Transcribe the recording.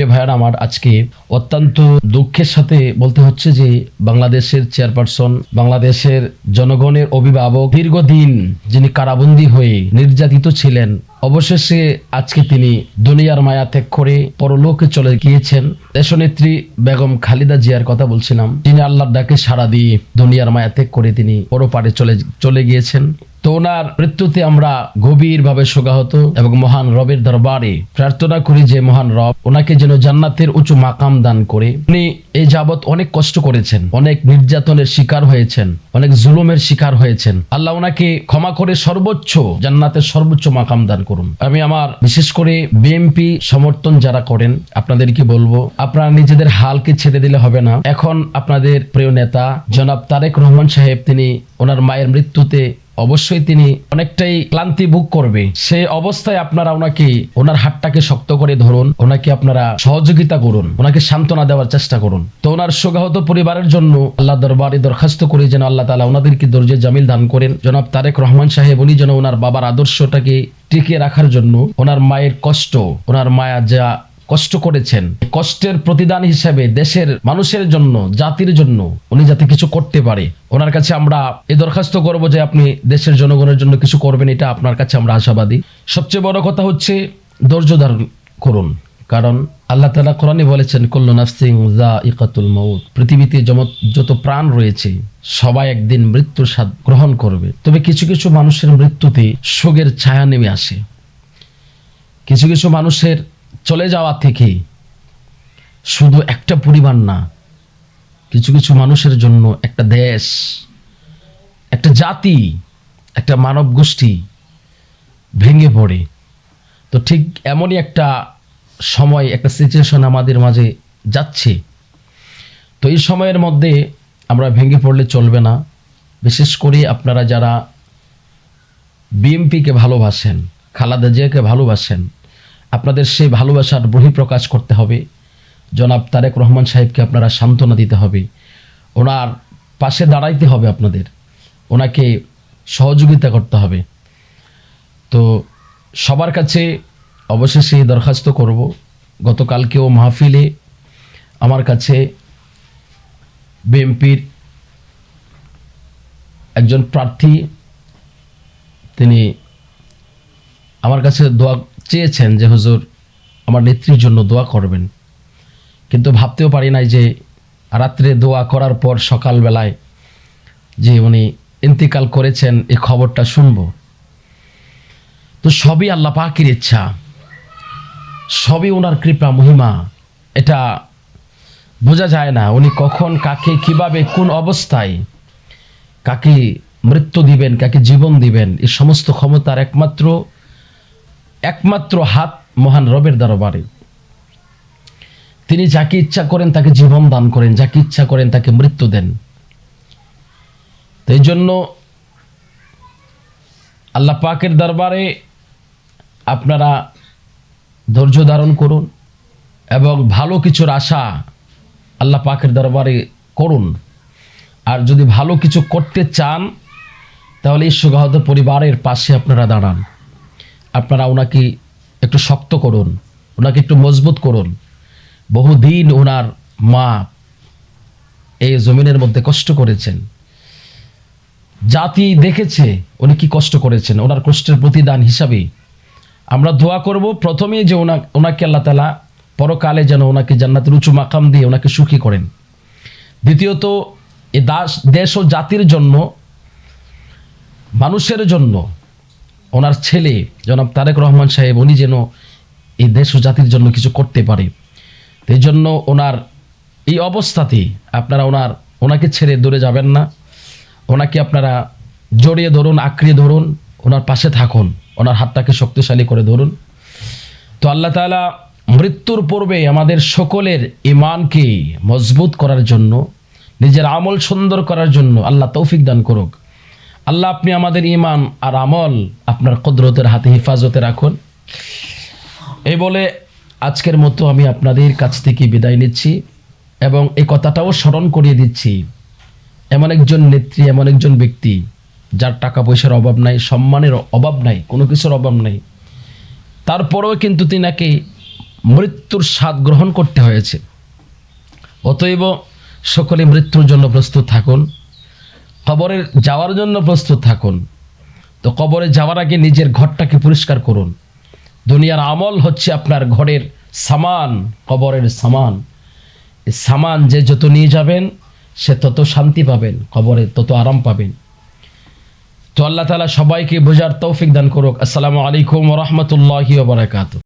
প্রিয় ভাইয়ারা আমার, আজকে অত্যন্ত দুঃখের সাথে বলতে হচ্ছে যে বাংলাদেশের চেয়ারপারসন, বাংলাদেশের জনগণের অভিভাবক, দীর্ঘদিন যিনি কারাবন্দী হয়ে নির্যাতিত ছিলেন, অবশেষে আজকে তিনি দুনিয়ার মায়া ত্যাগ করে পরলোকে চলে গিয়েছেন। দেশনেত্রী বেগম খালেদা জিয়ার কথা বলছিলাম, তিনি আল্লাহর ডাকে সাড়া দিয়ে দুনিয়ার মায়া ত্যাগ করে তিনি পরপারে চলে গিয়েছেন। তো ওনার মৃত্যুতে আমরা গভীরভাবে শোকাহত এবং মহান রবের দরবারে প্রার্থনা করি যে মহান রব ওনাকে যেন জান্নাতের উঁচু মাকাম দান করে। উনি এই যাবৎ অনেক কষ্ট করেছেন, অনেক নির্যাতনের শিকার হয়েছেন, অনেক জুলুমের শিকার হয়েছেন। আল্লাহ ওনাকে ক্ষমা করে সর্বোচ্চ জান্নাতের সর্বোচ্চ মাকাম দান করুন। আমি আমার বিশেষ করে বিএনপি সমর্থন যারা করেন আপনাদেরকে বলবো, আপনারা নিজেদের হালকে ছেড়ে দিলে হবে না। এখন আপনাদের প্রিয় নেতা জনাব তারেক রহমান সাহেব, তিনি ওনার মায়ের মৃত্যুতে অবশ্যই তিনি অনেকটাই ক্লান্তি ভোগ করবে। সে অবস্থায় আপনারা ওনাকে, ওনার হাতটাকে শক্ত করে ধরুন, ওনাকে আপনারা সহযোগিতা করুন, ওনাকে সান্ত্বনা দেওয়ার চেষ্টা করুন। তো ওনার শোকাহত পরিবারের জন্য আল্লাহ দরবারে দরখাস্ত করি যেন আল্লাহ তাআলা ওনাদেরকে ধৈর্য জামিল দান করেন। জনাব তারেক রহমান সাহেব উনি যেন ওনার বাবার আদর্শটাকে টিকিয়ে রাখার জন্য, ওনার মায়ের কষ্ট, ওনার মায়া যা কষ্ট করেছেন, কষ্টের প্রতিদান হিসেবে দেশের মানুষের জন্য, জাতির জন্য উনি যাতে কিছু করতে পারে, ওনার কাছে আমরা এই দরখাস্ত করব যে আপনি দেশের জনগণের জন্য কিছু করবেন। এটা আপনার কাছে আমরা আশাবাদী। সবচেয়ে বড় কথা হচ্ছে ধৈর্য ধারণ করুন, কারণ আল্লাহ তাআলা কোরআনে বলেছেন কুল্লু নাফসিন যায়িকাতুল মাউত, পৃথিবীতে যত প্রাণ রয়েছে সবাই একদিন মৃত্যুর স্বাদ গ্রহণ করবে। তবে কিছু কিছু মানুষের মৃত্যুতে শোকের ছায়া নেমে আসে। কিছু কিছু মানুষের চলে যাওয়া থেকে শুধু একটা পরিবার না, কিছু কিছু মানুষের জন্য একটা দেশ, একটা জাতি, একটা মানব গোষ্ঠী ভেঙে পড়ে। তো ঠিক এমনই একটা সময়, একটা সিচুয়েশন আমাদের মাঝে যাচ্ছে। তো এই সময়ের মধ্যে আমরা ভেঙে পড়লে চলবে না। বিশেষ করে আপনারা যারা বিএনপিকে ভালোবাসেন, খালেদা জিয়াকে ভালোবাসেন, আপনাদের সেই ভালোবাসার বহিঃপ্রকাশ করতে হবে। জনাব তারেক রহমান সাহেবকে আপনারা সান্ত্বনা দিতে হবে, ওনার পাশে দাঁড়াইতে হবে, আপনাদের ওনাকে সহযোগিতা করতে হবে। তো সবার কাছে অবশেষে দরখাস্ত করব, গতকালকেও মাহফিলে আমার কাছে বিএনপির একজন প্রার্থী তিনি আমার কাছে দোয়া চেয়েছেন যে হুজুর আমার নেত্রীর জন্য দোয়া করবেন। কিন্তু ভাবতেও পারি নাই যে রাত্রে দোয়া করার পর সকালবেলায় যে উনি ইন্তিকাল করেছেন এই খবরটা শুনব। তো সবই আল্লাহ পাকের ইচ্ছা, সবই ওনার কৃপা মহিমা, এটা বোঝা যায় না উনি কখন কাকে কিভাবে কোন অবস্থায় কাকে মৃত্যু দিবেন, কাকে জীবন দিবেন, এই সমস্ত ক্ষমতার একমাত্র হাত মহান রবের দরবারে। তিনি যাকে ইচ্ছা করেন তাকে জীবন দান করেন, যাকে ইচ্ছা করেন তাকে মৃত্যু দেন। তো এই জন্য আল্লাহ পাকের দরবারে আপনারা ধৈর্য ধারণ করুন এবং ভালো কিছুর আশা আল্লাহ পাকের দরবারে করুন। আর যদি ভালো কিছু করতে চান তাহলে এই শোকাহত পরিবারের পাশে আপনারা দাঁড়ান, আপনারা ওনাকে একটু শক্ত করুন, ওনাকে একটু মজবুত করুন। বহুদিন ওনার মা এই জমিনের মধ্যে কষ্ট করেছেন, জাতি দেখেছে উনি কি কষ্ট করেছেন। ওনার কষ্টের প্রতিদান হিসাবে আমরা দোয়া করব প্রথমেই যে ওনাকে আল্লাহ তাআলা পরকালে যেন ওনাকে জান্নাতের উঁচু মাকাম দিয়ে ওনাকে সুখী করেন। দ্বিতীয়ত এই দেশ ও জাতির জন্য, মানুষের জন্য ওনার ছেলে জনাব তারেক রহমান সাহেব উনি যেন এই দেশ ও জাতির জন্য কিছু করতে পারে। এই জন্য ওনার এই অবস্থাতে আপনারা ওনাকে ছেড়ে দূরে যাবেন না, ওনাকে আপনারা জড়িয়ে ধরুন, আঁকড়িয়ে ধরুন, ওনার পাশে থাকুন, ওনার হাতটাকে শক্তিশালী করে ধরুন। তো আল্লাহ তাআলা মৃত্যুর পূর্বে আমাদের সকলের ঈমানকে মজবুত করার জন্য, নিজের আমল সুন্দর করার জন্য আল্লাহ তৌফিক দান করুক। আল্লাহ আপনি আমাদের ঈমান আর আমল আপনার কুদরতের হাতে হেফাজতে রাখুন। এই বলে আজকের মতো আমি আপনাদের কাছ থেকে বিদায় নিচ্ছি এবং এই কথাটাও স্মরণ করিয়ে দিচ্ছি, এমন একজন নেত্রী, এমন একজন ব্যক্তি যার টাকা পয়সার অভাব নাই, সম্মানের অভাব নাই, কোনো কিছুর অভাব নাই, তারপরেও কিন্তু তিনাকে মৃত্যুর স্বাদ গ্রহণ করতে হয়েছে। অতএব সকলে মৃত্যুর জন্য প্রস্তুত থাকুন, কবরে যাওয়ার জন্য প্রস্তুত থাকুন। তো কবরে যাওয়ার আগে নিজের ঘরটাকে পরিষ্কার করুন। দুনিয়ার আমল হচ্ছে আপনার ঘরের সামান, কবরের সামান। এই সামান যে যত নিয়ে যাবেন সে তত শান্তি পাবেন, কবরে তত আরাম পাবেন। তো আল্লাহ তাআলা সবাইকে বোঝার তৌফিক দান করুক। আসসালামু আলাইকুম ওয়া রাহমাতুল্লাহি ওয়া বারাকাতুহু।